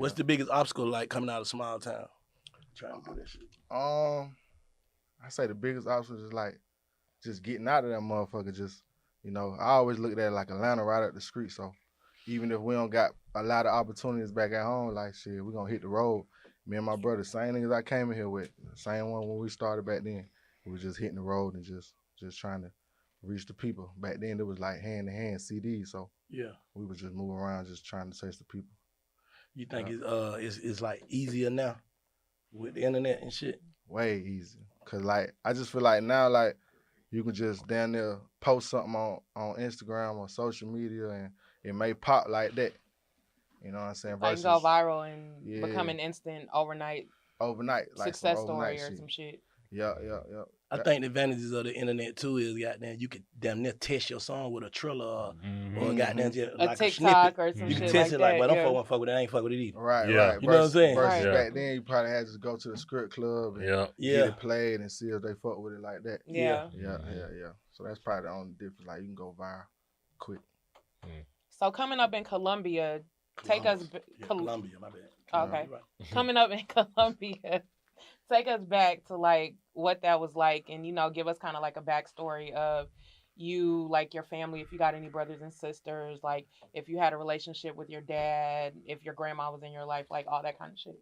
What's the biggest obstacle like coming out of a small town? Trying to do that shit. I say the biggest obstacle is like just getting out of that motherfucker. Just I always looked at it like Atlanta right up the street. So even if we don't got a lot of opportunities back at home, like shit, we gonna hit the road. Me and my brother, same niggas I came in here with, same one when we started back then. We was just hitting the road and just trying to reach the people. Back then it was like hand to hand CDs, so yeah, we was just moving around just trying to touch the people. You think it's like easier now with the internet and shit? Way easier, cause like I just feel like now like you can just down there post something on Instagram or social media and it may pop like that. You know what I'm saying? Like go viral and become an instant overnight like success story or some shit. Yeah. I think the advantages of the internet too is goddamn you could damn near test your song with a Triller or goddamn just like a TikTok or some you shit can test like it like, that. but I'm fuck with it, I ain't fuck with it either. Right. You know what I'm saying? Versus back then you probably had to go to the script club and get it played and see if they fuck with it like that. Yeah. So that's probably the only difference. Like you can go viral quick. So coming up in Columbia, Columbia, my bad. Okay. Coming up in Columbia, take us back to like what that was like and give us kind of like a backstory of you, like your family, if you got any brothers and sisters, like if you had a relationship with your dad, if your grandma was in your life, like all that kind of shit.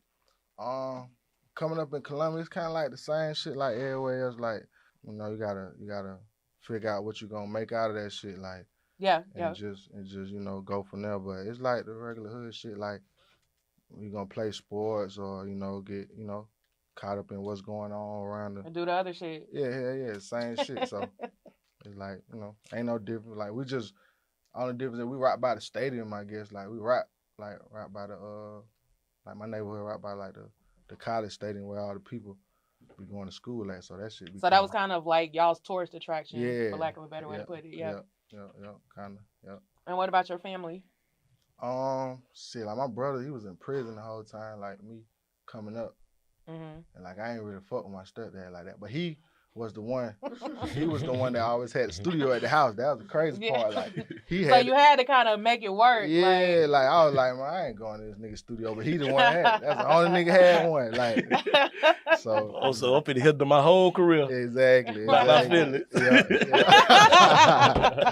Coming up in Columbia, it's kind of like the same shit like everywhere else. Like, you gotta figure out what you're gonna make out of that shit. Like, and just go from there. But it's like the regular hood shit. Like, we gonna play sports or get caught up in what's going on around and do the other shit. Yeah, same shit. So it's like ain't no difference. Like we just only difference is we right by the stadium. I guess like we right by the like my neighborhood right by like the college stadium where all the people be going to school at. So that shit. So that was kind of like y'all's tourist attraction, for lack of a better way to put it. Yeah, kind of. And what about your family? Shit, like my brother, he was in prison the whole time, like me coming up. And like I ain't really fuck with my stepdad like that. But he was the one that always had the studio at the house. That was the crazy part. Like so you had to kind of make it work. Yeah, like I was like, man, I ain't going to this nigga studio, but he the one that had it. That's the only nigga had one. Like so also up in the hill of my whole career. Exactly. I feel it.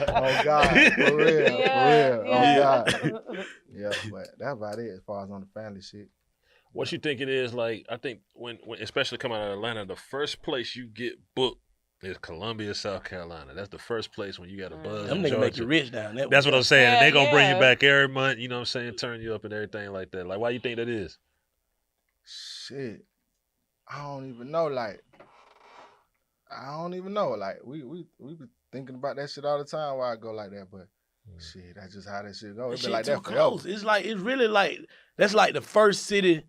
Oh God, for real. Oh God. Yeah, but that's about it as far as on the family shit. What you think it is, like, I think when especially coming out of Atlanta, the first place you get booked is Columbia, South Carolina. That's the first place when you got a buzz. Them niggas make you rich down there. That's what I'm saying. And they gonna bring you back every month, you know what I'm saying, turn you up and everything like that. Like, why you think that is? Shit. I don't even know. Like, we be thinking about that shit all the time why I go like that, but shit, that's just how that shit go. It's been like that forever. It's really like that's like the first city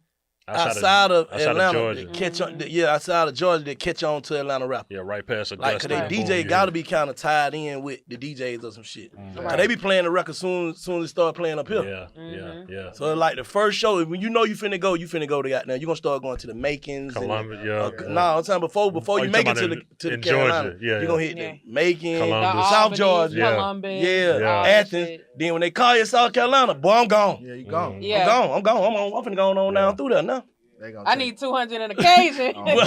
outside of Atlanta to catch on. Outside of Georgia to catch on to Atlanta rap. Yeah, right past Augusta. Like, cause they DJ gotta be kind of tied in with the DJs or some shit. Cause they be playing the record soon as they start playing up here. Yeah. So like the first show, when you finna go to goddamn. You gonna start going to the Makins. Columbia, Nah, I'm saying before you make it to the Carolina, Georgia, you gonna hit the Macon, Columbus. South Georgia, Columbus, Athens. Then when they call you South Carolina, boy, I'm gone. Yeah, you gone. I'm gone. I'm finna go on down through there now. I need 200 an occasion. What?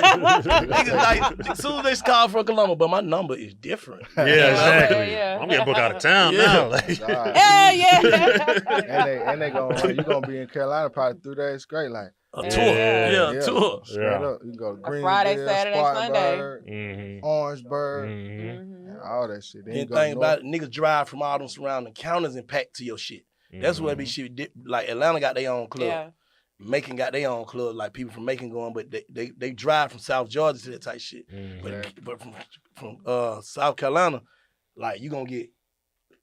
Niggas like, as soon as they call for Columbus, but my number is different. Yeah, exactly. I'm getting booked out of town now. Like. And they you gonna be in Carolina probably 3 days straight, like a tour. Tour. Straight up. You can go to Greenville, Friday, Saturday, Sunday. Orangeburg, all that shit. Then think about it, niggas drive from all them surrounding counties and pack to your shit. That's what be shit. Like Atlanta got their own club. Yeah. Macon got their own club, like people from Macon going, but they drive from South Georgia to that type shit. But from South Carolina, like you gonna get,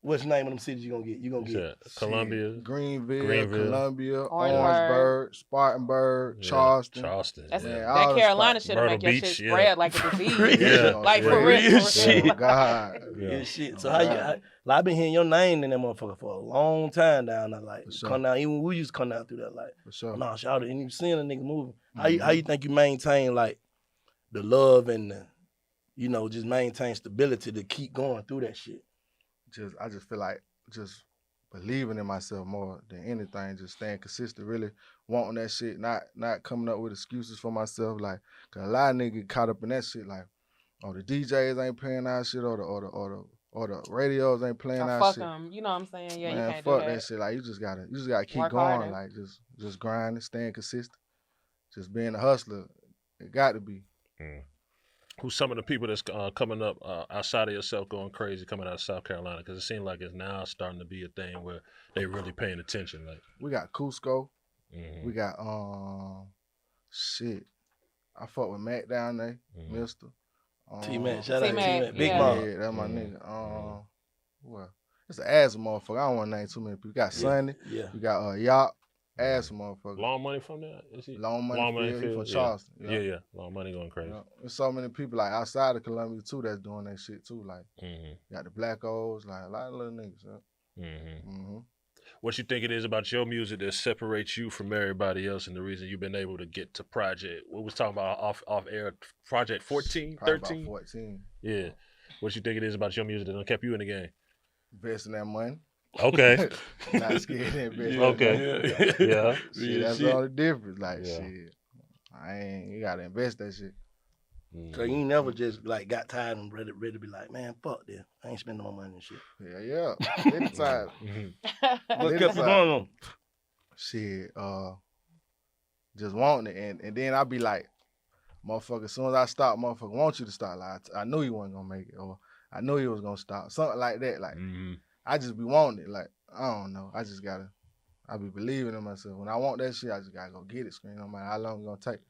what's the name of them cities you gonna get? You gonna get Columbia, Greenville, Columbia, Orangeburg, Spartanburg, Charleston. That Carolina shit make your shit spread like a disease. Like for real shit. Oh, God. Yeah, shit. So I've been hearing your name in that motherfucker for a long time down there. Like, come down, even we used to come down through that. Like, for sure. Nah, shout out, and you seeing a nigga moving. How you think you maintain like the love and the, just maintain stability to keep going through that shit? I just feel like just believing in myself more than anything, just staying consistent, really wanting that shit, not coming up with excuses for myself, like, cause a lot of niggas get caught up in that shit, like, oh, the DJs ain't playing our shit, or the radios ain't playing Or our fuck shit. them, you know what I'm saying? Yeah, Man, you can't fuck do that. shit. Like, you just gotta keep Work going, harder. like, just grinding, staying consistent, just being a hustler. It got to be. Who's some of the people that's coming up outside of yourself going crazy coming out of South Carolina? Because it seems like it's now starting to be a thing where they really paying attention. Like, we got Cusco. Mm-hmm. We got shit. I fuck with Mac down there, Mister. T-Mac, shout out T-Mac, T-Mac, Big yeah. Mom. Yeah, that's my nigga. Well, it's an ass motherfucker. I don't want to name too many people. We got Sonny. Yeah. We got Yacht. Ass motherfucker. Long Money from there? Is he? Long Money Field. He from Charleston. Yeah. Long Money going crazy. There's so many people like outside of Columbia too that's doing that shit too. Like, got the Blacc Zacc, like a lot of little niggas. What you think it is about your music that separates you from everybody else, and the reason you've been able to get to Project? What was talking about off air? Project 14, 13? About 14. Yeah. What you think it is about your music that done kept you in the game? Investing that money. Okay. Not scared to invest. Okay. Yeah. Shit, that's all the difference. Like, shit, you gotta invest that shit. So you ain't never just like got tired and ready to be like, man, fuck this. I ain't spending no money and shit. Yeah. Anytime. What kept you going on? Shit, just wanting it. And then I be like, motherfucker, as soon as I stop, motherfucker want you to stop. Like, I knew you wasn't gonna make it, or I knew you was gonna stop. Something like that. Like, I just be wanting it. Like, I don't know. I be believing in myself. When I want that shit, I just gotta go get it. Screen no matter how long it's gonna take.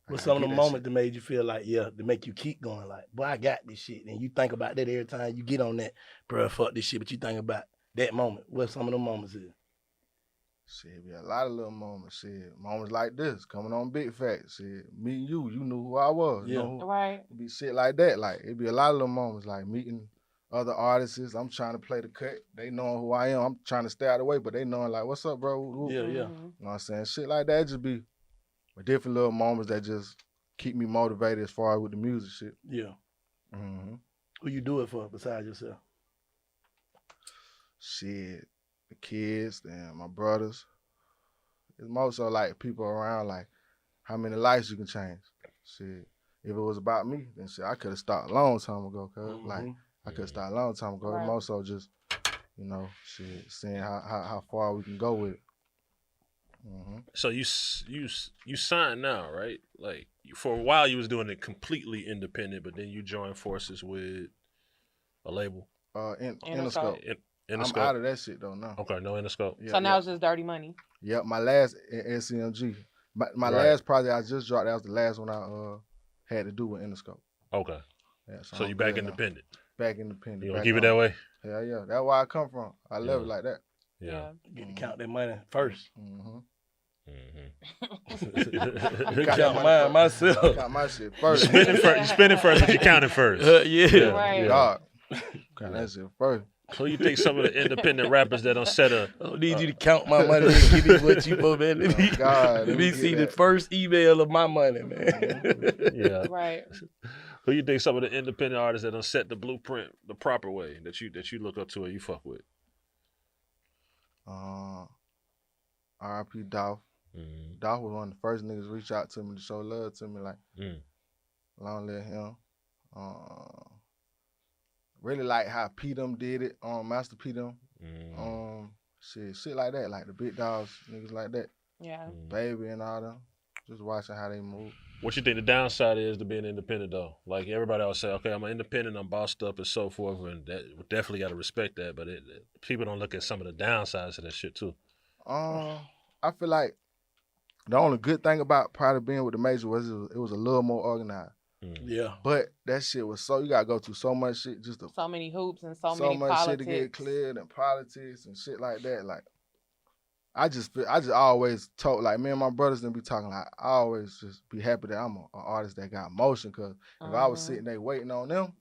What's some of the moments that made you feel like, to make you keep going? Like, boy, I got this shit. And you think about that every time you get on that, bro, fuck this shit. But you think about that moment. What some of the moments is? Shit, be a lot of little moments. Shit, moments like this, coming on Big Facts. Shit, meeting you knew who I was. Yeah. You know, Right. It be shit like that. Like, it be a lot of little moments, like meeting other artists. I'm trying to play the cut. They knowing who I am. I'm trying to stay out of the way, but they knowing like, what's up, bro? Yeah. You know what I'm saying? Shit like that just be different little moments that just keep me motivated as far as with the music shit. Yeah. Who you do it for besides yourself? Shit, the kids and my brothers. It's more so like people around, like how many lives you can change. Shit, if it was about me, then shit, I could have stopped a long time ago, cuz. Like, I could have started a long time ago. Right. It's more so just, shit, seeing how far we can go with it. So you signed now, right? Like, for a while you was doing it completely independent, but then you joined forces with a label. Interscope. I'm Interscope. out of that shit though now. Okay, no Interscope. Yeah, So now it's just Dirty Money. Yep, my last SCMG. My last project I just dropped, that was the last one I had to do with Interscope. Okay. Yeah, So you back independent. Back independent. You gonna keep it that way? Hell yeah. That's where I come from. I love it like that. Yeah. Get to count that money first. Count mine myself. Count my shit first. You spend it first, but you count it first. Right. God. Count that shit first. So you think some of the independent rappers that don't set a... I don't need you to count my money and give me what you want, man. Let me see the first email of my money, man. Yeah. Right. Who you think some of the independent artists that don't set the blueprint the proper way that you look up to or you fuck with? R.I.P. Dolph. Dolph was one of the first niggas to reach out to me to show love to me, like, long live him. Really like how P them did it, Master P them. Shit like that, like the big dogs, niggas like that. Yeah. Baby and all them. Just watching how they move. What you think the downside is to being independent though? Like, everybody always say, okay, I'm an independent, I'm bossed up and so forth, and that we definitely got to respect that. But people don't look at some of the downsides of that shit too. I feel like the only good thing about probably being with the major was it was a little more organized. Yeah. But that shit was you gotta go through so much shit just to So many hoops and so much politics. shit to get cleared and politics and shit like that. Like, I just always told, like, me and my brothers didn't be talking, like, I always just be happy that I'm an artist that got motion, cause if I was sitting there waiting on them,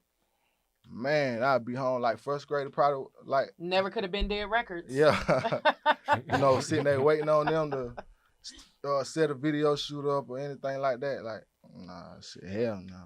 man, I'd be home like first grade, probably like Never could have been dead records. Yeah. Sitting there waiting on them to set a video shoot up or anything like that. Like, nah, shit, hell no.